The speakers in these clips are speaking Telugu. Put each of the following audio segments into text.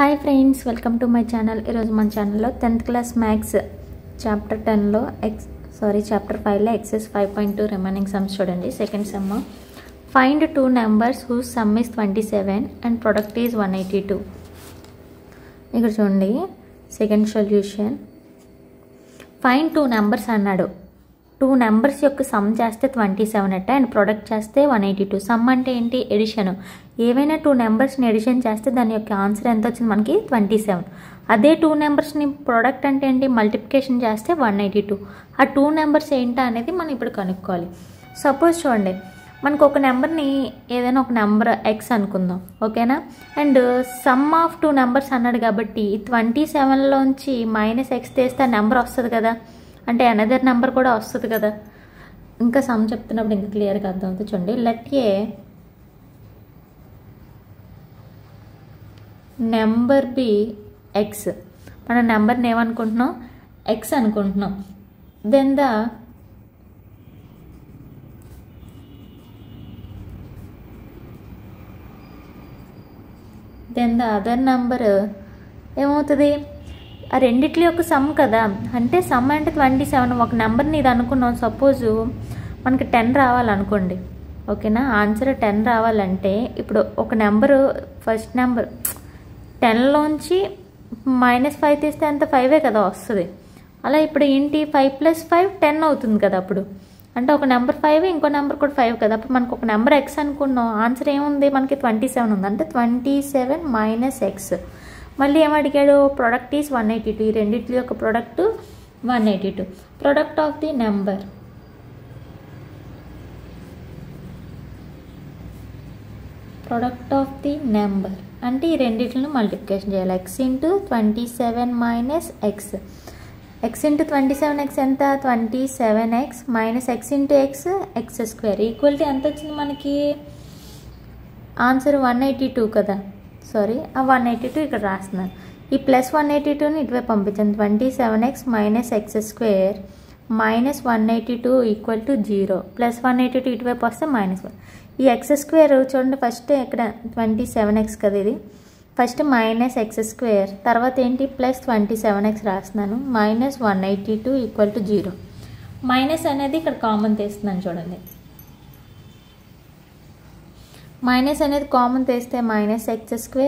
Hi friends, welcome to my channel. ఈరోజు మన ఛానల్లో 10th క్లాస్ మ్యాథ్స్ చాప్టర్ 10లో చాప్టర్ 5లో ఎక్సెస్ 5.2 రిమైనింగ్ సమ్స్ చూడండి. Second sum, find two numbers whose sum is 27 and product is 182. ఇక్కడ చూడండి second solution. Find two numbers అన్నాడు. టూ నెంబర్స్ యొక్క సమ్ చేస్తే 27 అట్ట అండ్ ప్రొడక్ట్ చేస్తే 182. సమ్ అంటే ఏంటి? ఎడిషన్. ఏవైనా టూ నెంబర్స్ని ఎడిషన్ చేస్తే దాని యొక్క ఆన్సర్ ఎంత వచ్చింది మనకి? 27. అదే టూ నెంబర్స్ని ప్రొడక్ట్ అంటే ఏంటి? మల్టిప్లికేషన్ చేస్తే 182. ఆ టూ నెంబర్స్ ఏంటా అనేది మనం ఇప్పుడు కనుక్కోవాలి. సపోజ్ చూడండి, మనకు ఒక నెంబర్ని ఏదైనా ఒక నెంబర్ ఎక్స్ అనుకుందాం, ఓకేనా? And some of two numbers అన్నాడు కాబట్టి 27లోంచి -x తీస్తే ఆ నెంబర్ వస్తుంది కదా, అంటే అనదర్ నెంబర్ కూడా వస్తుంది కదా. ఇంకా సమ్ చెప్తున్నప్పుడు ఇంకా క్లియర్గా అర్థమవుతుంది. చూడండి, లెట్ ఏ నెంబర్ బి ఎక్స్. మన నెంబర్ని ఏమనుకుంటున్నాం? ఎక్స్ అనుకుంటున్నాం. దెన్ ద అదర్ నెంబర్ ఏమవుతుంది? ఆ రెండిట్ల యొక్క సమ్ కదా, అంటే సమ్ అంటే 27. ఒక నెంబర్ని ఇది అనుకున్నాం, సపోజు మనకి 10 రావాలనుకోండి, ఓకేనా? ఆన్సర్ 10 రావాలంటే ఇప్పుడు ఒక నెంబరు, ఫస్ట్ నెంబర్ 10లోంచి -5 తీస్తే అంత 5 కదా వస్తుంది. అలా ఇప్పుడు ఏంటి? 5 + 5 10 అవుతుంది కదా. అప్పుడు అంటే ఒక నెంబర్ 5, ఇంకో నెంబర్ కూడా 5 కదా. అప్పుడు మనకు ఒక నెంబర్ ఎక్స్ అనుకున్నాం, ఆన్సర్ ఏముంది మనకి? 27 ఉంది. అంటే 27 - x. మళ్ళీ ఏమడిగాడు? Product is 182. ఈ రెండిట్ల యొక్క product 182. Product of the number, product of the number అంటే ఈ రెండిట్లను మల్టిప్లికేషన్ చేయాలి. x × 27 - x. x × 27x ఎంత? 27x - x × x x². Equal to ఎంత వచ్చింది మనకి? ఆన్సర్ 182 కదా. సారీ, ఆ 182 ఇక్కడ రాస్తున్నాను. ఈ +182ని ఇటువైపు పంపించాను. 27x - x² - 182 = 0. +182 ఇటువైపు వస్తే -1. ఈ x² చూడండి, ఫస్ట్ ఇక్కడ 27x కదా, ఇది ఫస్ట్ -x², తర్వాత ఏంటి? +27x రాస్తున్నాను. -182 = 0. మైనస్ అనేది ఇక్కడ కామన్ తీస్తున్నాను చూడండి. మైనస్ అనేది కామన్ తీస్తే -x².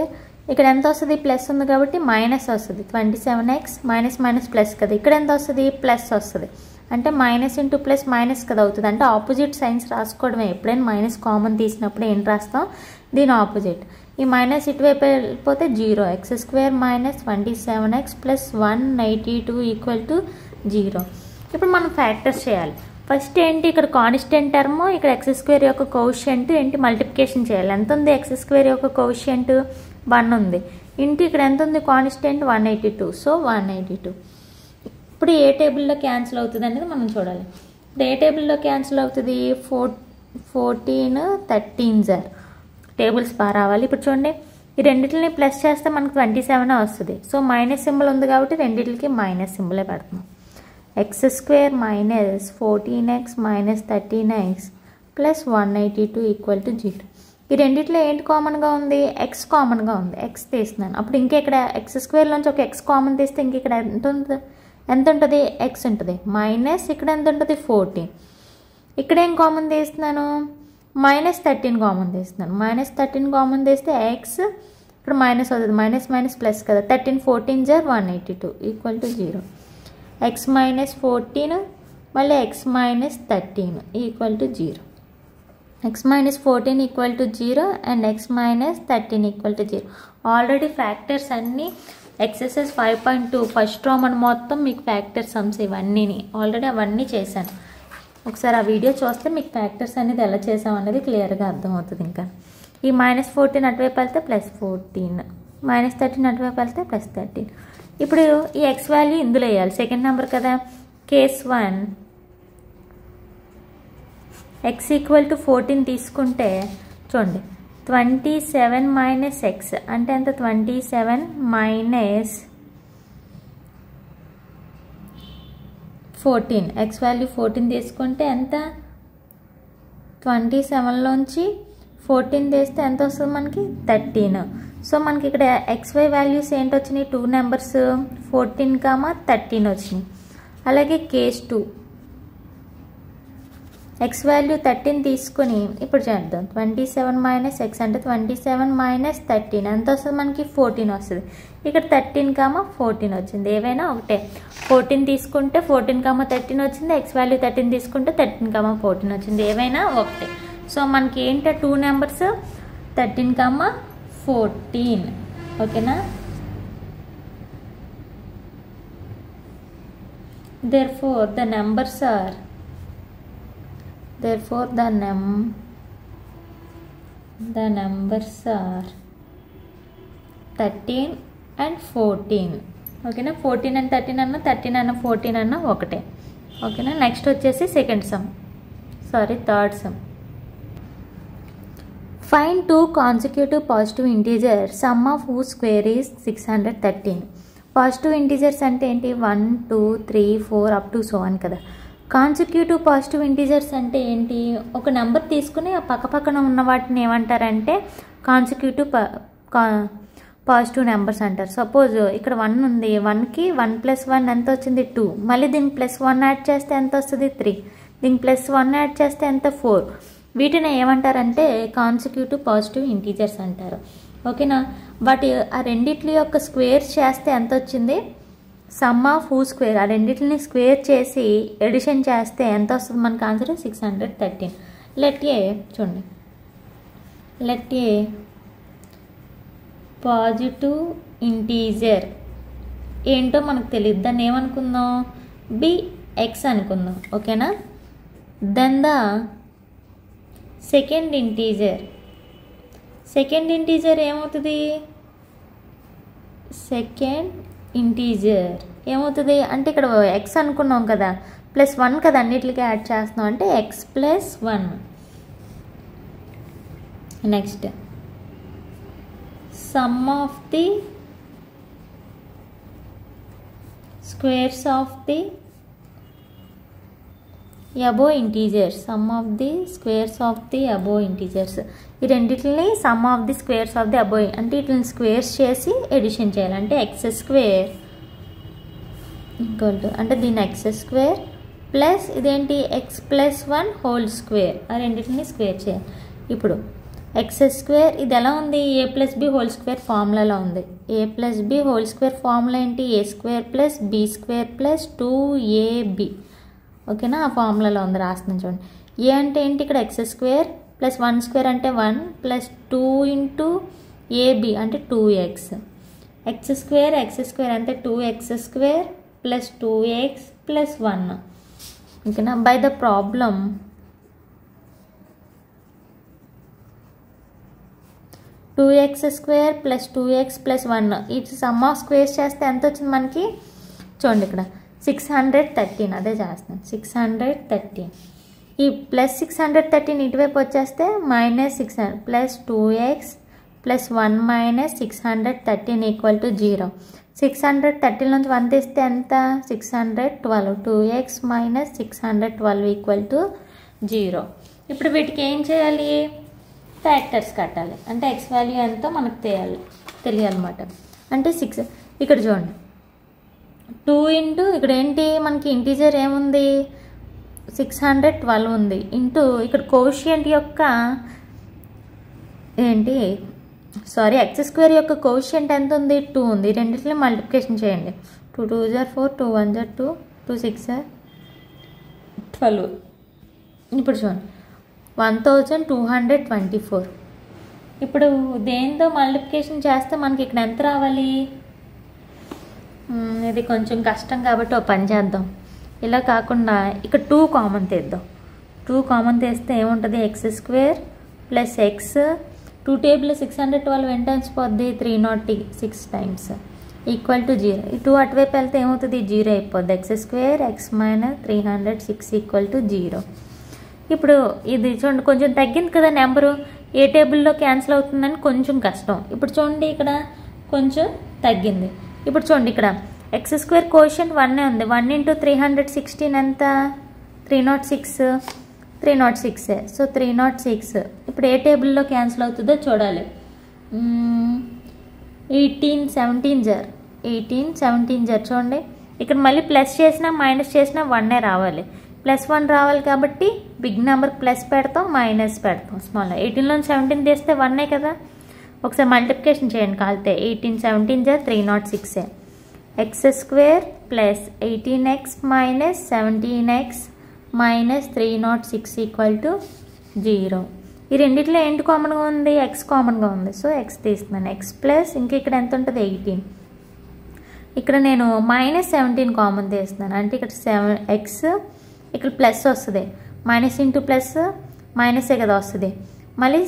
ఇక్కడ ఎంత వస్తుంది? ప్లస్ ఉంది కాబట్టి మైనస్ వస్తుంది. 27x - ప్లస్ కదా. ఇక్కడ ఎంత వస్తుంది? ప్లస్ వస్తుంది. అంటే మైనస్ ఇంటూ ప్లస్ మైనస్ కదా అవుతుంది. అంటే ఆపోజిట్ సైన్స్ రాసుకోవడమే. ఎప్పుడైనా మైనస్ కామన్ తీసినప్పుడు ఏం రాస్తాం? దీని ఆపోజిట్. ఈ మైనస్ ఇటువైపు వెళ్ళిపోతే 0. x² - 27x + 182 = 0. ఇప్పుడు మనం ఫ్యాక్టర్స్ చేయాలి. ఫస్ట్ ఏంటి? ఇక్కడ కాన్స్టెంట్ టర్మ్, ఇక్కడ x² యొక్క కోషియంట్ ఏంటి? మల్టిప్లికేషన్ చేయాలి. ఎంత ఉంది? x² యొక్క కోషియంట్ 1 ఉంది. ఇంటూ ఇక్కడ ఎంత ఉంది? కాన్స్టెంట్ 182. సో 182. ఇప్పుడు ఏ టేబుల్లో క్యాన్సిల్ అవుతుంది అనేది మనం చూడాలి. ఇప్పుడు ఏ టేబుల్లో క్యాన్సిల్ అవుతుంది? 14 13 టేబుల్స్ బాగా రావాలి. ఇప్పుడు చూడండి, ఈ రెండింటిని ప్లస్ చేస్తే మనకు 27 వస్తుంది. సో మైనస్ సింబల్ ఉంది కాబట్టి రెండింటికి మైనస్ సింబలే పెడుతున్నాం. x² - 14x - 13x + 182 = 0. ఈ రెండిట్లో ఏంటి కామన్గా ఉంది? x కామన్గా ఉంది. x తీస్తున్నాను. అప్పుడు ఇంకెక్కడ x² ఒక x కామన్ తీస్తే ఇంక ఇక్కడ ఎంత ఉంటుంది? x ఉంటుంది. మైనస్ ఇక్కడ ఎంత ఉంటుంది? 14. ఇక్కడ ఏం కామన్ తీస్తున్నాను? -13 కామన్ తీస్తున్నాను. -13 కామన్ తీస్తే x ఇక్కడ మైనస్ అవుతుంది. మైనస్ ప్లస్ కదా. 13 14 182 = 0. x - 14 మళ్ళీ x - 13 = 0. x - 14 = 0 and x - 13 = 0. Already factors అన్నీ ఎక్సర్సైజ్ 5.2 ఫస్ట్ రోమన్ మొత్తం మీకు ఫ్యాక్టర్ సమ్స్ ఇవన్నీ ఆల్రెడీ అవన్నీ చేశాను. ఒకసారి ఆ వీడియో చూస్తే మీకు ఫ్యాక్టర్స్ అనేది ఎలా చేసాం అనేది క్లియర్గా అర్థమవుతుంది. ఇంకా ఈ -14 అటువైపు వెళ్తే +14, -13 అటువైపు వెళ్తే +13. ఇప్పుడు ఈ x వాల్యూ ఇందులో వేయాలి. సెకండ్ నెంబర్ కదా. కేస్ 1 x = 14 తీసుకుంటే చూడండి, 27 - x అంటే ఎంత? 27 - 14. x వాల్యూ 14 తీసుకుంటే ఎంత? 27లోంచి 14 తీస్తే ఎంత వస్తుంది మనకి? 13. సో మనకి ఇక్కడ XY వాల్యూస్ ఏంటి వచ్చినాయి, 2 నెంబర్స్ 14, 13 వచ్చినాయి. అలాగే కేస్ 2 x వాల్యూ 13 తీసుకుని ఇప్పుడు చేద్దాం. 27 మైనస్ x అంటే 27 మైనస్ 13 ఎంత వస్తుంది మనకి 14 వస్తుంది. ఇక్కడ 13, 14 వచ్చింది. ఏవైనా ఒకటే. 14 తీసుకుంటే 14, 13 వచ్చింది. x వాల్యూ 13 తీసుకుంటే 13, 14 వచ్చింది. ఏవైనా ఒకటే. సో మనకి ఏంటో 2 నెంబర్స్ 13, 14. ఓకేనా. therefore the numbers are the numbers are 13 and 14. ఓకేనా. 14 and 13 అన్న 13 అన్న 14 అన్న ఒకటే. ఓకేనా. నెక్స్ట్ వచ్చేసి third sum. Find 2 consecutive positive integer sum of whose square is 613. Positive integers అంటే ఏంటి, 1 2 3 4 అప్ టు సో అని కదా. కాన్సిక్యూటివ్ పాజిటివ్ ఇంటీజర్స్ అంటే ఏంటి, ఒక నెంబర్ తీసుకుని ఆ పక్కపక్కన ఉన్న వాటిని ఏమంటారంటే కాన్సిక్యూటివ్ పాజిటివ్ నెంబర్స్ అంటారు. సపోజ్ ఇక్కడ 1 ఉంది. 1కి 1 + 1 ఎంత వచ్చింది 2. మళ్ళీ దీనికి +1 యాడ్ చేస్తే ఎంత వస్తుంది 3. దీనికి +1 యాడ్ చేస్తే ఎంత 4. వీటిని ఏమంటారంటే కాన్సిక్యూటివ్ పాజిటివ్ ఇంటీజర్స్ అంటారు. ఓకేనా. వాటి ఆ రెండిట్ల యొక్క స్క్వేర్ చేస్తే ఎంత వచ్చింది, సమ్ ఆఫ్ హూ స్క్వేర్, ఆ రెండింటిని స్క్వేర్ చేసి ఎడిషన్ చేస్తే ఎంత వస్తుంది మనకు ఆన్సర్ 613. లెట్ ఏ చూడండి, లెట్ ఏ పాజిటివ్ ఇంటీజర్ ఏంటో మనకు తెలియదు. దాన్ని ఏమనుకుందాం, bx అనుకుందాం. ఓకేనా. దెన్ ద సెకండ్ ఇంటీజర్ ఏమవుతుంది, అంటే ఇక్కడ x అనుకున్నాం కదా, +1 కదా, అన్నిటికీ యాడ్ చేస్తున్నాం అంటే x + 1. Next some of the squares of the above integers, ఈ రెండింటిని some of the squares of the above అంటే వీటిని స్క్వేర్స్ చేసి ఎడిషన్ చేయాలి. అంటే x² అంటే దీన్ని x² ప్లస్ ఇదేంటి x + 1 హోల్ స్క్వేర్, ఆ రెండింటిని స్క్వేర్ చేయాలి. ఇప్పుడు x² ఇది ఎలా ఉంది, a + b హోల్ స్క్వేర్ ఫార్ములాలో ఉంది. a + b whole square formula ఏంటి, a² + b² + 2ab. ఓకేనా. ఆ ఫార్ములాలో ఉంది, రాస్తున్నాను చూడండి. ఏ అంటే ఏంటి, ఇక్కడ x² + 1² అంటే 1 + 2 × ab అంటే 2x. x² అంటే 2x² + 2x + 1. ఓకేనా. By the problem 2x² + 2x + 1 ఇటు సమ్ ఆఫ్ స్క్వేర్స్ చేస్తే ఎంత వచ్చింది మనకి చూడండి, ఇక్కడ 613. అదే చేస్తున్నాను, 613. ఈ +613 ఇటువైపు వచ్చేస్తే -600 + 2x + 1 - 613 = 0. 613 నుంచి 1 తీస్తే ఎంత 612. 2x - 612 = 0. ఇప్పుడు వీటికి ఏం చేయాలి, ఫ్యాక్టర్స్ కట్టాలి. అంటే x వాల్యూ ఎంతో మనకు తెలియాలన్నమాట. అంటే 6 ఇక్కడ చూడండి, 2 × ఇక్కడ ఏంటి మనకి ఇంటీజర్ ఏముంది 612 ఉంది. ఇక్కడ కోషియంట్ యొక్క ఏంటి x² యొక్క కోషియంట్ ఎంత ఉంది 2 ఉంది. రెండింటిని మల్టిప్లికేషన్ చేయండి. 2 × 2 = 4, 2 × 1 = 2, 2 × 6 = 12. ఇప్పుడు చూడండి 1224. ఇప్పుడు దేంతో మల్టిప్లికేషన్ చేస్తే మనకి ఇక్కడ ఎంత రావాలి, ఇది కొంచెం కష్టం కాబట్టి ఒక పని చేద్దాం. ఇలా కాకుండా ఇక్కడ 2 కామన్ తీద్దాం. 2 కామన్ తీస్తే ఏముంటుంది, x² + x 2 టేబుల్ 612 ఎన్ని టైమ్స్ పోద్ది 306 టైమ్స్ = 0. ఈ 2 అటువైపు వెళ్తే ఏమవుతుంది 0 అయిపోద్ది. x² x - 306 = 0. ఇప్పుడు ఇది చూడండి కొంచెం తగ్గింది కదా నెంబరు, ఏ టేబుల్లో క్యాన్సిల్ అవుతుందని కొంచెం కష్టం. ఇప్పుడు చూడండి ఇక్కడ కొంచెం తగ్గింది. ఇప్పుడు చూడండి ఇక్కడ x² కోషియంట్ 1 ఉంది. 1 × 316 ఎంత 306. 306 సో 306. ఇప్పుడు ఏ టేబుల్లో క్యాన్సిల్ అవుతుందో చూడాలి. 18 17 జర్ 18 17 జర్ చూడండి ఇక్కడ మళ్ళీ ప్లస్ చేసినా మైనస్ చేసినా 1 రావాలి, +1 రావాలి కాబట్టి బిగ్ నెంబర్ ప్లస్ పెడతాం మైనస్ పెడతాం స్మాల్. 18లో 17 తీస్తే 1 కదా, ఒకసారి మల్టిప్లికేషన్ చేయండి కాలితే. 18 17 జర్ 306 x² plus 18x minus 17x minus 306 0. ఈ రెండిట్లో ఏంటి కామన్గా ఉంది? ఎక్స్ కామన్గా ఉంది, సో ఎక్స్ తీస్తున్నాను. ఎక్స్ ప్లస్ ఇంకా ఇక్కడ ఎంత ఉంటుంది 18, ఇక్కడ నేను -17 కామన్ తీస్తున్నాను అంటే ఇక్కడ x ఇక్కడ ప్లస్ వస్తుంది, మైనస్ ఇంటూ ప్లస్ మైనసే కదా వస్తుంది. మళ్ళీ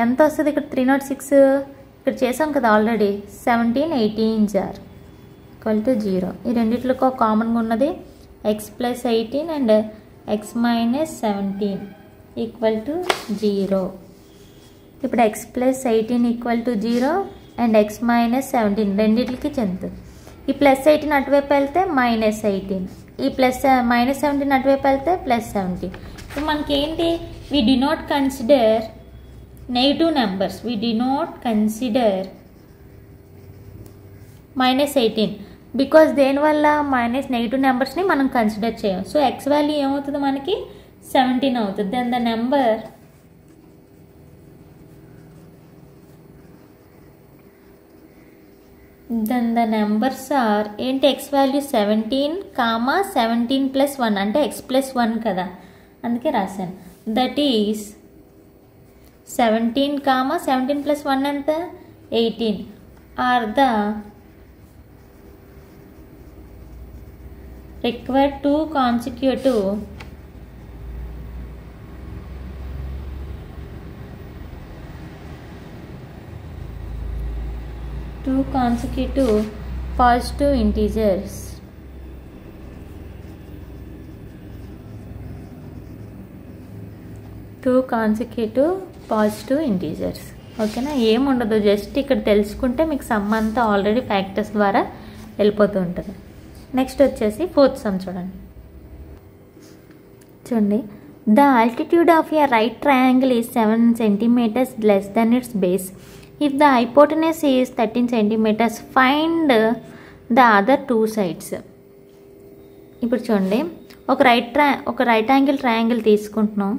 ఎంత వస్తుంది ఇక్కడ 306 ఇక్కడ చేసాం కదా ఆల్రెడీ. 17 18 జార్ =0. ఈ రెండిట్లో కామన్గా ఉన్నది x + 18 అండ్ x - 17 =0. ఇప్పుడు x + 18 0 అండ్ x - 17 రెండిట్లకి చెందుతుంది. ఈ +18 అటువైపు వెళ్తే -18, ఈ -17 అటువైపు వెళ్తే +17. ఇప్పుడు మనకి ఏంటి? We do not consider negative numbers, we do not consider -18 because దేనివల్ల నెగిటివ్ నెంబర్స్ని మనం కన్సిడర్ చేయం. సో x వాల్యూ ఏమవుతుంది మనకి 17 అవుతుంది. దెన్ ద నెంబర్స్ ఆర్ ఏంటి? x వాల్యూ 17, 17 + 1 అంటే x + 1 కదా, అందుకే రాశాను. దట్ ఈస్ 17, 17 + 1 ఎంత? 18 are the required two consecutive positive integers. Two consecutive positive integers. ఓకేనా? ఏముండదు, జస్ట్ ఇక్కడ తెలుసుకుంటే మీకు సమ్ అంతా ఆల్రెడీ ఫ్యాక్టర్స్ ద్వారా వెళ్ళిపోతూ ఉంటుంది. నెక్స్ట్ వచ్చేసి 4th సమ్ చూడండి. The altitude of a right triangle is 7 centimeters less than it's base. If the hypotenuse is 13 centimeters, find the other 2 sides. ఇప్పుడు చూడండి, ఒక రైట్ యాంగిల్ ట్రయాంగిల్ తీసుకుంటున్నాం.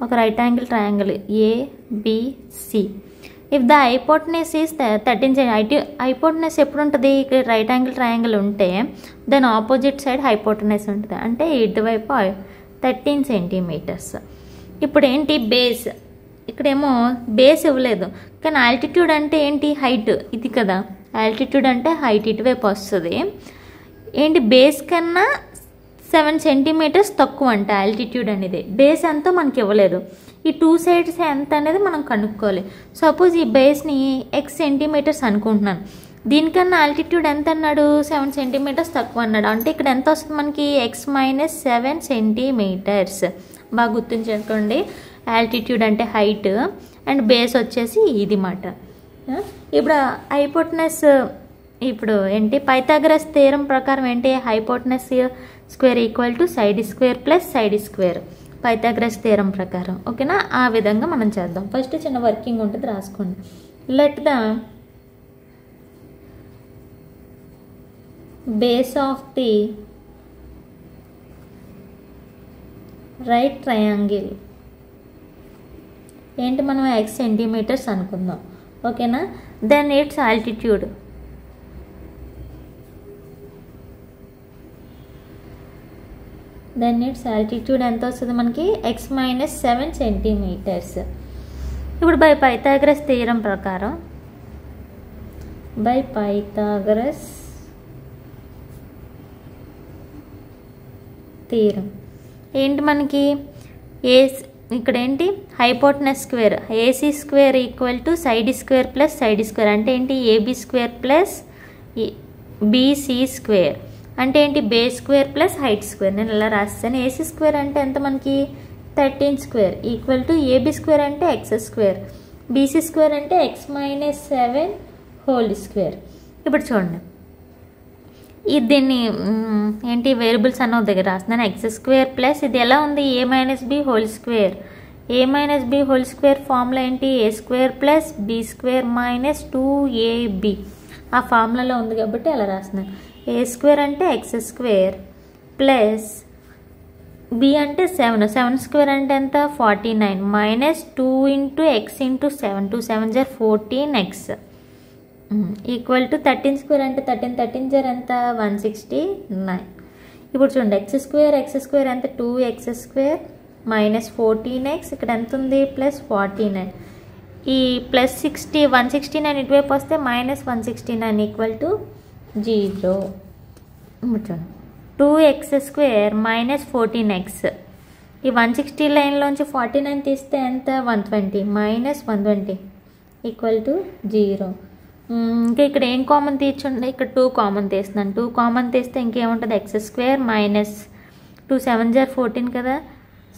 ఒక right angle triangle ABC. If the hypotenuse is 13 centimeters, hypotenuse ఎప్పుడు ఉంటుంది? ఇక్కడ రైట్ యాంగిల్ ట్రయాంగిల్ ఉంటే దాని ఆపోజిట్ సైడ్ హైపోటెనస్ ఉంటుంది, అంటే ఇటువైపు 13 centimeters. ఇప్పుడు ఏంటి? బేస్. ఇక్కడేమో బేస్ ఇవ్వలేదు, కానీ ఆల్టిట్యూడ్ అంటే ఏంటి? హైట్. ఇది కదా ఆల్టిట్యూడ్ అంటే హైట్, ఇటువైపు వస్తుంది. ఏంటి? బేస్ కన్నా 7 centimeters తక్కువ అంట ఆల్టిట్యూడ్ అనేది. బేస్ ఎంతో మనకి ఇవ్వలేదు. ఈ 2 sides ఎంత అనేది మనం కనుక్కోవాలి. సపోజ్ ఈ బేస్ని x సెంటీమీటర్స్ అనుకుంటున్నాను, దీనికన్నా ఆల్టిట్యూడ్ ఎంత అన్నాడు? 7 centimeters తక్కువ అన్నాడు. అంటే ఇక్కడ ఎంత వస్తుంది మనకి? x - 7 centimeters. బాగా గుర్తుంచుకోండి, ఆల్టిట్యూడ్ అంటే హైట్ అండ్ బేస్ వచ్చేసి ఇది మాట. ఇప్పుడు హైపోటెనస్ ఇప్పుడు ఏంటి? పైథాగరస్ థియరం ప్రకారం ఏంటి? Hypotenuse square equal to side square plus side square, Pythagoras theorem ప్రకారం. ఓకేనా? ఆ విధంగా మనం చేద్దాం. ఫస్ట్ చిన్న వర్కింగ్ ఉంటుంది, రాసుకోండి. Let the base of the right triangle ఏంటి? మనం x centimeters అనుకుందాం. ఓకేనా? దెన్ ఇట్స్ ఆల్టిట్యూడ్ ఎంత వస్తుంది మనకి? x - 7 centimeters. ఇప్పుడు బై పైథాగరస్ థియరం ప్రకారం ఏంటి మనకి? ఇక్కడ ఏంటి? Hypotenuse square AC square equal to side square plus side square, అంటే ఏంటి? AB square plus BC square, అంటే ఏంటి? Base square plus height square. నేను ఇలా రాస్తాను. AC స్క్వేర్ అంటే ఎంత మనకి? 13 square equal to AB square అంటే x స్క్వేర్, BC స్క్వేర్ అంటే x - 7 హోల్ స్క్వేర్. ఇప్పుడు చూడండి, దీన్ని ఏంటి? వేరియబుల్స్ అన్న దగ్గర రాస్తున్నాను. x స్క్వేర్ ప్లస్ ఇది ఎలా ఉంది? A - B whole square, a minus b whole square formula ఏంటి? A square plus b square minus 2ab. ఆ ఫార్ములాలో ఉంది కాబట్టి అలా రాస్తున్నాను. ఏ స్క్వేర్ అంటే ఎక్స్ స్క్వేర్ ప్లస్ బి అంటే 7 స్క్వేర్ అంటే ఎంత? 49 మైనస్ 2 ఇంటూ ఎక్స్ ఇంటూ 7 2 7 జర్ 14x ఈక్వల్ టు 13 స్క్వేర్ అంటే 13 జర్ ఎంత? 169. ఇప్పుడు చూడండి ఎక్స్ స్క్వేర్ ఎంత? 2x స్క్వేర్ మైనస్ 14x ఇక్కడ ఎంత ఉంది? ప్లస్ 49. ఈ ప్లస్ 169 ఇటువైపు వస్తే మైనస్ 169 ఈక్వల్ టు 0. చూడండి 2x స్క్వేర్ మైనస్ 14x ఈ 160 లైన్లోంచి 49 తీస్తే ఎంత? 120 మైనస్ 120 ఈక్వల్ టు 0. ఇంకా ఇక్కడ ఏం కామన్ తీర్చుండే? ఇక్కడ 2 కామన్ తీస్తున్నాను. 2 కామన్ తీస్తే ఇంకేముంటుంది? ఎక్స్ స్క్వేర్ మైనస్ 2 7 జర్ 14 కదా,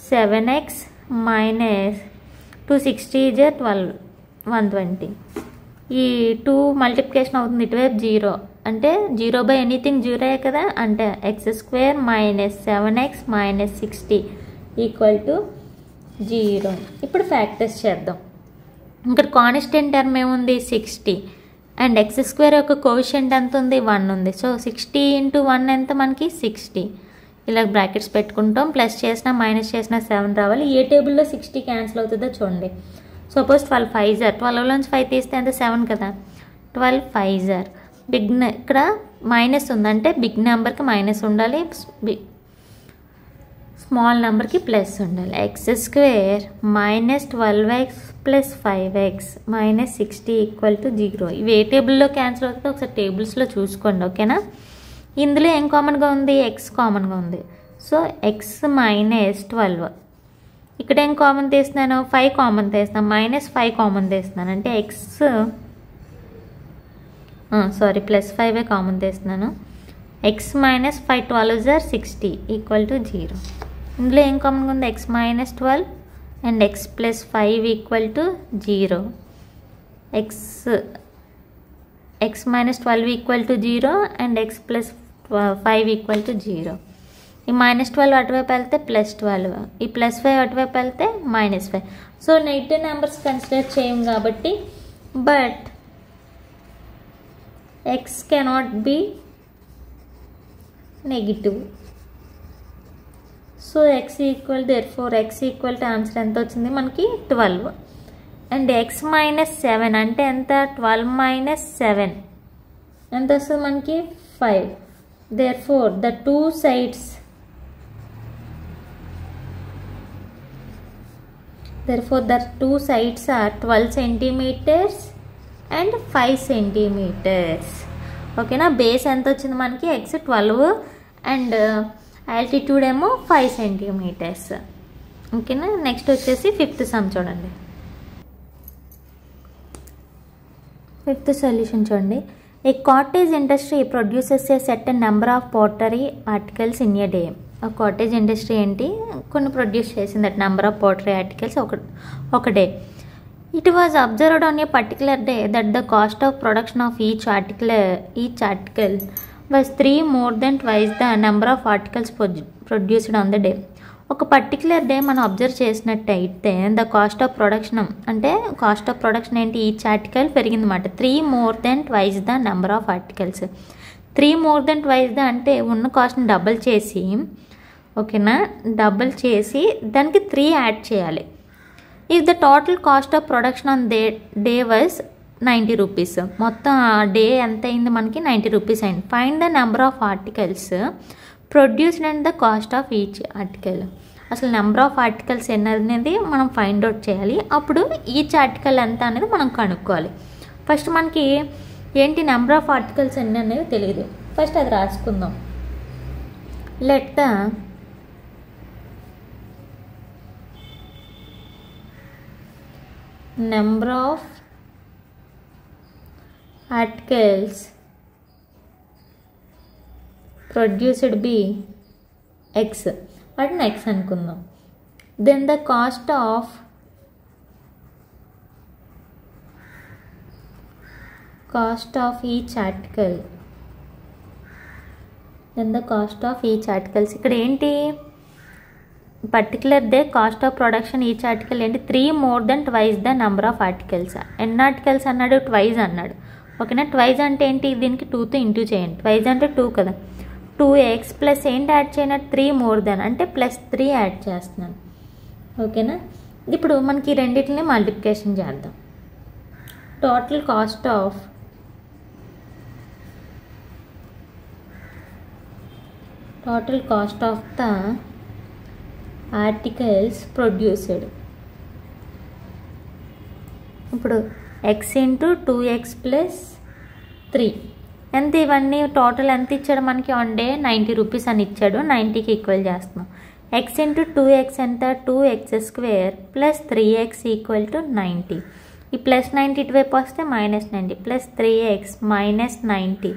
7x మైనస్ 260 జర్ 12 120. ఈ 2 మల్టిప్లికేషన్ అవుతుంది ఇటువైపు 0 అంటే 0 బై ఎనీథింగ్ 0 కదా, అంటే x square minus 7x minus 60 equal to 0. ఇప్పుడు ఫ్యాక్టర్స్ చేద్దాం. ఇక్కడ కాన్స్టెంట్ టర్మ్ ఏముంది? 60 అండ్ ఎక్స్ స్క్వేర్ యొక్క కోఎఫిషియంట్ ఎంత ఉంది? 1 ఉంది. సో 60 ఇంటూ 1 ఎంత మనకి? 60. ఇలా బ్రాకెట్స్ పెట్టుకుంటాం. ప్లస్ చేసినా మైనస్ చేసినా 7 రావాలి. ఏ టేబుల్లో 60 క్యాన్సిల్ అవుతుందో చూడండి. సపోజ్ 12 5 జర్ 12లోంచి 5 తీస్తే ఎంత? 7 కదా, 12 5 జర్ ఇక్కడ మైనస్ ఉందంటే బిగ్ నెంబర్కి మైనస్ ఉండాలి, స్మాల్ నెంబర్కి ప్లస్ ఉండాలి. X square minus 12x plus 5x minus 60 equal to 0. ఇవి ఏ టేబుల్లో క్యాన్సిల్ అవుతుందో ఒకసారి టేబుల్స్లో చూసుకోండి, ఓకేనా? ఇందులో ఏం కామన్గా ఉంది? ఎక్స్ కామన్గా ఉంది. So X minus 12. ఇక్కడ ఏం కామన్ తీస్తున్నాను? 5 కామన్ తీస్తున్నాను. మైనస్ 5 కామన్ తీస్తున్నాను అంటే ఎక్స్ ప్లస్ 5 కామన్ తీస్తున్నాను. X minus 5 12 జర్ 60 equal to 0. ఇందులో ఏం కామన్గా ఉంది? X minus 12 and X plus 5 equal to 0. X minus 12 equal to 0 and X plus 5 equal to 0. ఈ మైనస్ 12 అటువైపు వెళ్తే ప్లస్ 12, ఈ ప్లస్ 5 అటువైపు వెళ్తే minus 5. So negative numbers consider చేయం కాబట్టి, but X cannot be negative. So X equal therefore X equal to answer ఎంత వచ్చింది మనకి? 12. అండ్ ఎక్స్ మైనస్ 7 అంటే ఎంత? 12 మైనస్ 7 ఎంత వస్తుంది మనకి? 5. Therefore the two sides are 12 centimeters and 5 centimeters. ఓకేనా? బేస్ ఎంత వచ్చింది మనకి? ఎక్స్ 12 అండ్ ఆల్టిట్యూడ్ ఏమో 5 centimeters. ఓకేనా? నెక్స్ట్ వచ్చేసి 5th సమ్ చూడండి. 5th సొల్యూషన్ చూడండి. A cottage industry produces a certain number of pottery articles in a day. ఆ కాటేజ్ ఇండస్ట్రీ ఏంటి? కొన్ని ప్రొడ్యూస్ చేసింది that number of pottery articles ఒక day. It was observed on a particular day that the cost of production of each article was 3 more than twice the number of articles produced on the day. ఒక పర్టికులర్ డే మనం అబ్జర్వ్ చేసినట్టయితే ద కాస్ట్ ఆఫ్ ప్రొడక్షన్ అంటే కాస్ట్ ఆఫ్ ప్రొడక్షన్ ఏంటి? ఈచ్ ఆర్టికల్ పెరిగిందన్నమాట. 3 more than twice the number of articles. 3 more than twice the అంటే ఉన్న కాస్ట్ని డబల్ చేసి, ఓకేనా, డబుల్ చేసి దానికి 3 యాడ్ చేయాలి. If the total cost of production on day was 90 rupees, మొత్తం డే ఎంత అయింది మనకి? 90 రూపీస్ అయింది. Find the number of articles produced and the cost of each article. అసలు నెంబర్ ఆఫ్ ఆర్టికల్స్ ఎన్నది మనం ఫైండ్ అవుట్ చేయాలి. అప్పుడు ఈచ్ ఆర్టికల్ ఎంత అనేది మనం కనుక్కోవాలి. ఫస్ట్ మనకి ఏంటి నెంబర్ ఆఫ్ ఆర్టికల్స్ ఎన్ని అనేది తెలియదు. ఫస్ట్ అది రాసుకుందాం. Let the number of articles produced be x. వాటిని x అనుకుందాం. then the cost of each article. then the cost of each articles. ఇక్కడ ఏంటి? Particular they cost of production each article ఏంటి 3 more than twice the number of articles. ఎన్ని ఆర్టికల్స్ అన్నాడు? ట్వైజ్ అన్నాడు. ఓకేనా? ట్వైజ్ అంటే ఏంటి? దీనికి 2తో ఇంటూ చేయండి. ట్వైజ్ అంటే 2 కదా. 2x ప్లస్ ఏంటి యాడ్ చేయను? 3 more than అంటే +3 యాడ్ చేస్తున్నాను. ఓకేనా? ఇప్పుడు మనకి రెండింటిని మల్టిప్లికేషన్ చేద్దాం. Total cost of the articles produced. ఇప్పుడు x ఇంటూ 2x ప్లస్ 3 ఎంత? ఇవన్నీ టోటల్ ఎంత ఇచ్చాడు మనకి? ఆన్ డే 90 రూపీస్ అని ఇచ్చాడు. 90కి ఈక్వల్ చేస్తున్నాం. x ఇంటూ 2x ఎంత? 2x² plus 3x equal to 90. ఈ ప్లస్ 90 ఇటువైపు వస్తే -90 plus 3x minus 90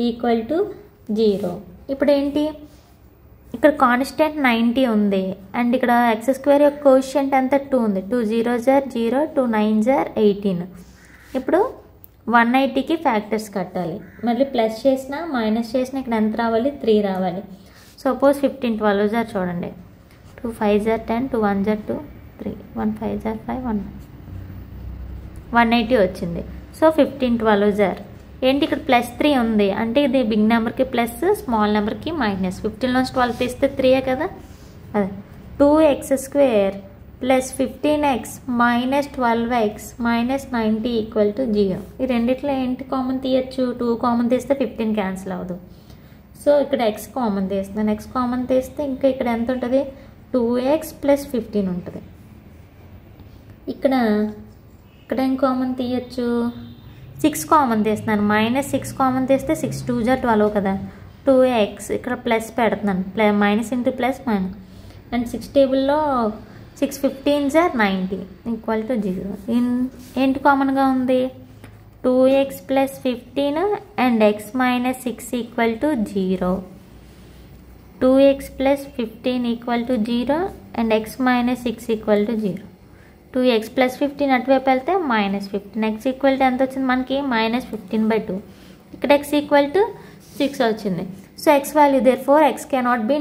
equal to 0. ఇప్పుడు ఏంటి? ఇక్కడ కాన్స్టెంట్ 90 ఉంది అండ్ ఇక్కడ x² యొక్క కోషియంట్ ఎంత? 2 ఉంది. 2 0s are 0, 2 9s are 18. ఇప్పుడు 180కి ఫ్యాక్టర్స్ కట్టాలి. మళ్ళీ ప్లస్ చేసినా మైనస్ చేసినా ఇక్కడ ఎంత రావాలి? 3 రావాలి. సపోజ్ 15 12s are చూడండి. 2 5s are 10, 2 1s are 2, 3 1 5s are 5, 180 వచ్చింది. సో 15 12s are ఏంటి? ఇక్కడ +3 ఉంది అంటే ఇది బిగ్ నెంబర్కి ప్లస్, స్మాల్ నెంబర్కి మైనస్. 15 12 తీస్తే 3 కదా. అదే 2x² plus 15x minus 12x minus 90 equal to 0. ఈ రెండిట్లో ఏంటి కామన్ తీయచ్చు? 2 కామన్ తీస్తే 15 క్యాన్సిల్ అవ్వదు. సో ఇక్కడ x కామన్ తీస్తున్నాను. x కామన్ తీస్తే ఇంకా ఇక్కడ ఎంత ఉంటుంది? 2x ప్లస్ 15 ఉంటుంది. ఇక్కడ ఏం కామన్ తీయచ్చు? 6 కామన్ తీస్తున్నాను. -6 కామన్ తీస్తే 6 2s are 12 కదా. 2x ఇక్కడ ప్లస్ పెడుతున్నాను. Minus into plus minus and 6 టేబుల్లో 6 15s are 90 ఈక్వల్ టు 0. ఏంటి కామన్గా ఉంది? 2x plus 15 and x minus 6 equal to 0. 2x plus 15 equal to 0 and x minus 6 equal to 0. 2x plus 15 అటువైపు వెళ్తే -15. x ఈక్వల్ టు ఎంత వచ్చింది మనకి? -15/2. ఇక్కడ x ఈక్వల్ టు 6 వచ్చింది. So x value therefore x cannot be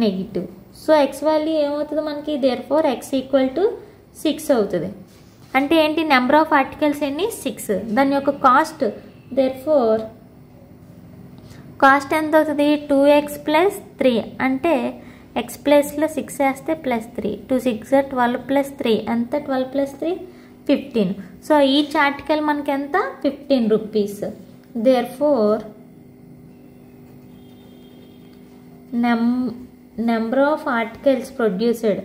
negative. So x value ఏమవుతుంది మనకి? Therefore x equal to 6 అవుతుంది. అంటే ఏంటి? నెంబర్ ఆఫ్ ఆర్టికల్స్ ఎన్ని? 6. దాని యొక్క కాస్ట్ దేర్ ఫోర్ కాస్ట్ ఎంత అవుతుంది? 2x ప్లస్ 3 అంటే x ప్లస్లో 6 వేస్తే +3. 2 6 are 12 ప్లస్ 3 ఎంత? 12 ప్లస్ 3 15. సో ఈచ్ ఆర్టికల్ మనకి ఎంత? 15 rupees. Therefore number of articles produced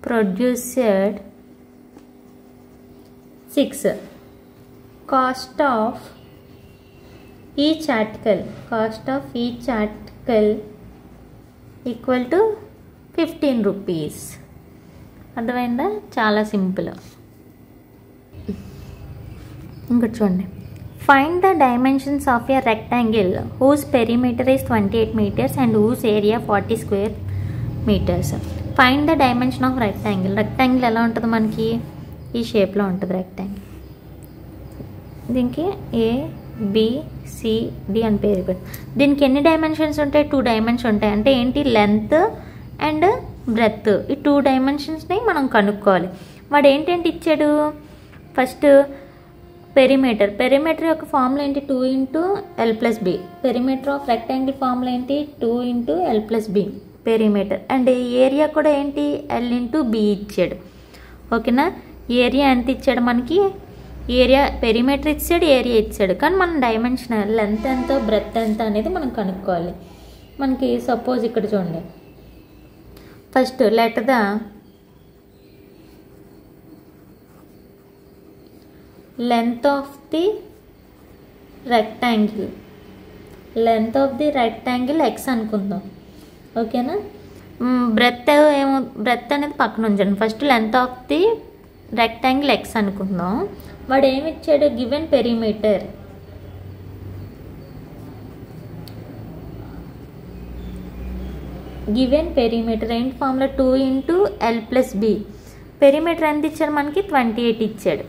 produced 6. Cost of each article equal to 15 rupees. అర్థమైందా? చాలా సింపుల్. ఇంకోటి చూడండి. Find the dimensions of a rectangle whose perimeter is 28 meters and whose area 40 square meters. Find the dimension of rectangle. Rectangle ఎలా ఉంటుంది మనకి? ఈ షేప్లో ఉంటుంది రెక్టాంగిల్. దీనికి ABCD అని పేరు పెట్టు. దీనికి ఎన్ని డైమెన్షన్స్ ఉంటాయి? 2 డైమెన్షన్స్ ఉంటాయి. అంటే ఏంటి? Length and breadth. ఈ 2 డైమెన్షన్స్ని మనం కనుక్కోవాలి. వాడు ఏంటంటే ఇచ్చాడు? ఫస్ట్ పెరిమీటర్ యొక్క ఫార్ములా ఏంటి? 2 × L + B. Perimeter of rectangle formula ఏంటి? 2 × L + B perimeter. And area కూడా ఏంటి? L × B ఇచ్చాడు. ఓకేనా? ఏరియా ఎంత ఇచ్చాడు మనకి? ఏరియా పెరిమీటర్ ఇచ్చాడు, ఏరియా ఇచ్చాడు. కానీ మనం డైమెన్షన్ లెంత్ ఎంత, బ్రెత్ ఎంత అనేది మనం కనుక్కోవాలి. మనకి సపోజ్ ఇక్కడ చూడండి. First let the length of the rectangle x అనుకుందాం. ఓకేనా? బ్రెత్ అనేది పక్కన ఉంచండి. First length of the rectangle x అనుకుందాం. వాడు ఏమి ఇచ్చాడు? గివెన్ పెరిమీటర్ ఏంటి ఫార్ములా? 2 × L + B. పెరిమీటర్ ఎంత ఇచ్చాడు మనకి? 28 ఇచ్చాడు.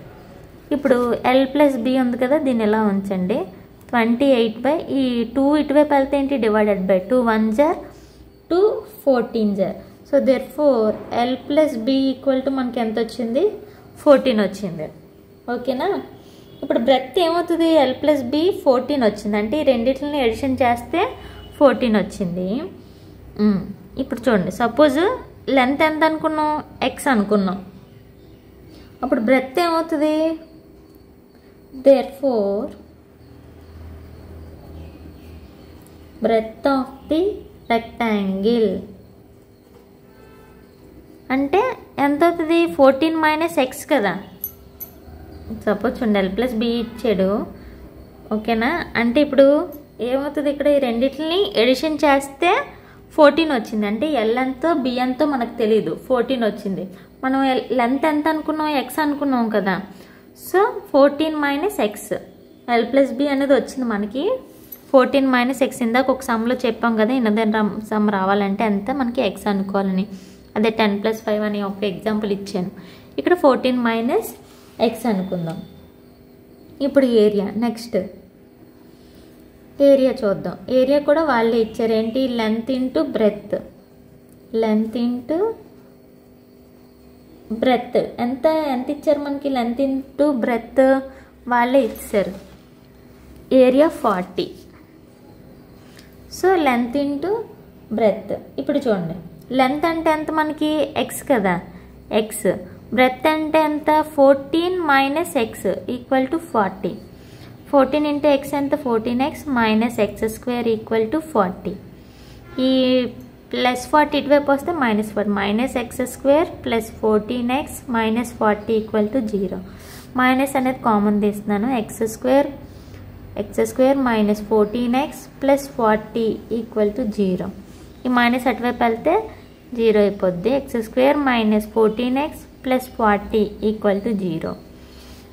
ఇప్పుడు L + B ఉంది కదా, దీన్ని ఎలా ఉంచండి? 28 ఈ 2 ఇటువైపు వెళ్తే ఏంటి డివైడెడ్ బై 2 1 జార్ 2 14 జార్. So therefore l plus b equal to మనకి ఎంత వచ్చింది 14 వచ్చింది. ఓకేనా. ఇప్పుడు బ్రెత్ ఏమవుతుంది ఎల్ ప్లస్ బి 14 వచ్చింది అంటే ఈ రెండింటిని ఎడిషన్ చేస్తే 14 వచ్చింది. ఇప్పుడు చూడండి సపోజ్ లెంత్ ఎంత అనుకున్నాం ఎక్స్ అనుకున్నాం, అప్పుడు బ్రెత్ ఏమవుతుంది therefore breadth of the rectangle అంటే ఎంత అవుతుంది 14 మైనస్ ఎక్స్ కదా. సపోజ్ చూడండి ఎల్ ప్లస్ బి ఇచ్చాడు. ఓకేనా. అంటే ఇప్పుడు ఏమవుతుంది ఇక్కడ ఈ రెండింటిని ఎడిషన్ చేస్తే 14 వచ్చింది అంటే ఎల్ ఎంతో బి ఎంతో మనకు తెలియదు 14 వచ్చింది. మనం లెంత్ ఎంత అనుకున్నాం ఎక్స్ అనుకున్నాం కదా. So 14 minus x l plus b అనేది వచ్చింది మనకి 14 మైనస్ ఎక్స్. ఇందాక ఒక సమ్లో చెప్పాం కదా ఇన్నదైన సమ్ రావాలంటే ఎంత మనకి ఎక్స్ అనుకోవాలని, అదే 10 + 5 అని ఒక ఎగ్జాంపుల్ ఇచ్చాను. ఇక్కడ 14 మైనస్ ఎక్స్ అనుకుందాం. ఇప్పుడు ఏరియా నెక్స్ట్ ఏరియా చూద్దాం. ఏరియా కూడా వాళ్ళే ఇచ్చారు ఏంటి length into breath, length into breath ఎంత ఇచ్చారు మనకి లెంత్ ఇంటూ బ్రెత్ వాళ్ళే ఇచ్చారు. Area 40. So length into breath. ఇప్పుడు చూడండి లెంత్ అంటే ఎంత మనకి ఎక్స్ కదా ఎక్స్, బ్రెత్ అంటే ఎంత 14 minus X equal to 40. 14 into X ఎంత 14x minus X square equal to 40. ఈ ప్లస్ 40 ఇటువైపు వస్తే -4 minus X square plus 14x minus 40 equal to 0. Minus అనేది కామన్ తీస్తున్నాను. X square minus 14x plus 40 equal to 0. ఈ మైనస్ అటువైపు వెళ్తే 0 అయిపోద్ది. X square minus 14x plus 40 equal to 0.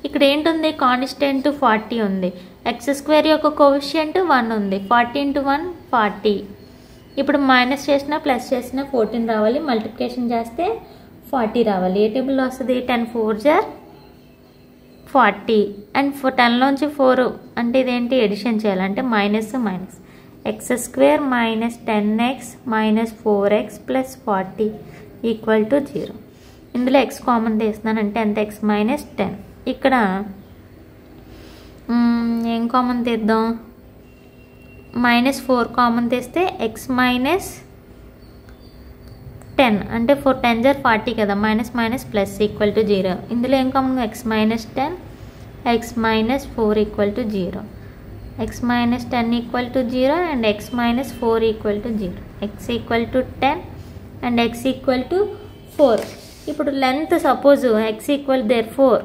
ఇక్కడ ఏంటుంది కాన్స్టెంట్ 40 ఉంది. ఎక్స్ స్క్వేర్ యొక్క కోఎఫిషియంట్ 1 ఉంది. 40 ఇంటూ 1 40. ఇప్పుడు మైనస్ చేసినా ప్లస్ చేసినా 14 రావాలి, మల్టిప్లికేషన్ చేస్తే 40 రావాలి. ఏ టేబుల్లో వస్తుంది 10 4 జార్ 40 అండ్ 10లోంచి 4 అంటే ఇదేంటి ఎడిషన్ చేయాలంటే minus minus X square minus 10x minus 4x plus 40 equal to 0. ఇందులో ఎక్స్ కామన్ తీస్తున్నాను అంటే ఎంత ఎక్స్ మైనస్ 10. ఇక్కడ ఏం కామన్ తీద్దాం -4 కామన్ తీస్తే ఎక్స్ మైనస్ 10 అంటే 4 10 జార్ 40 కదా minus minus plus equal to 0. ఇందులో ఏం common x minus 10 x minus 4 equal to 0. X minus 10 equal to 0 and x minus 4 equal to 0. X equal to 10 and x equal to 4. ఇప్పుడు length suppose x equal there 4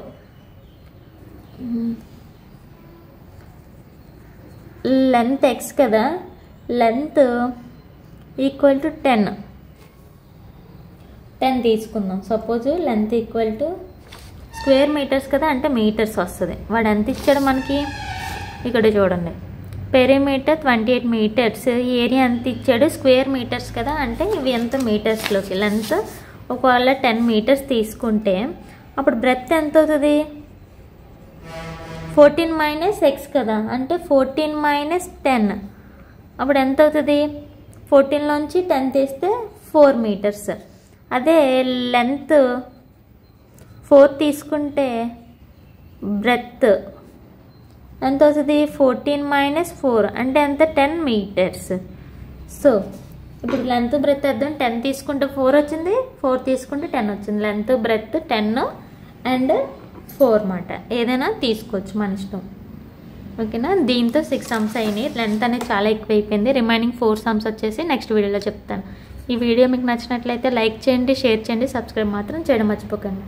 length x కదా లెంత్ ఈక్వల్ టు 10 తీసుకుందాం. Suppose length equal to square meters కదా అంటే మీటర్స్ వస్తుంది. వాడు ఎంత ఇచ్చాడు మనకి ఇక్కడ చూడండి పెరిమీటర్ 28 మీటర్స్, ఏరియా ఎంత ఇచ్చాడు స్క్వేర్ మీటర్స్ కదా అంటే ఇవి ఎంత మీటర్స్లోకి. లెంత్ ఒకవేళ 10 మీటర్స్ తీసుకుంటే అప్పుడు బ్రెత్ ఎంత అవుతుంది 14 మైనస్ ఎక్స్ కదా అంటే 14 మైనస్ 10 అప్పుడు ఎంత అవుతుంది 14లోంచి 10 తీస్తే 4 మీటర్స్. అదే లెంత్ 4 తీసుకుంటే బ్రెత్ ఎంత అవుతుంది 14 మైనస్ 4 అంటే ఎంత 10 మీటర్స్. సో ఇప్పుడు లెంత్ బ్రెత్ వేద్దాం. 10 తీసుకుంటే 4 వచ్చింది, 4 తీసుకుంటే 10 వచ్చింది. లెంత్ బ్రెత్ 10 అండ్ 4 మాట ఏదైనా తీసుకోవచ్చు మన ఇష్టం. ఓకేనా. దీంతో 6 సమ్స్ అయినాయి. లెంత్ అనేది చాలా ఎక్కువ అయిపోయింది. రిమైనింగ్ 4 సమ్స్ వచ్చేసి నెక్స్ట్ వీడియోలో చెప్తాను. ఈ వీడియో మీకు నచ్చినట్లయితే లైక్ చేయండి, షేర్ చేయండి, సబ్స్క్రైబ్ మాత్రం చేయడం మర్చిపోకండి.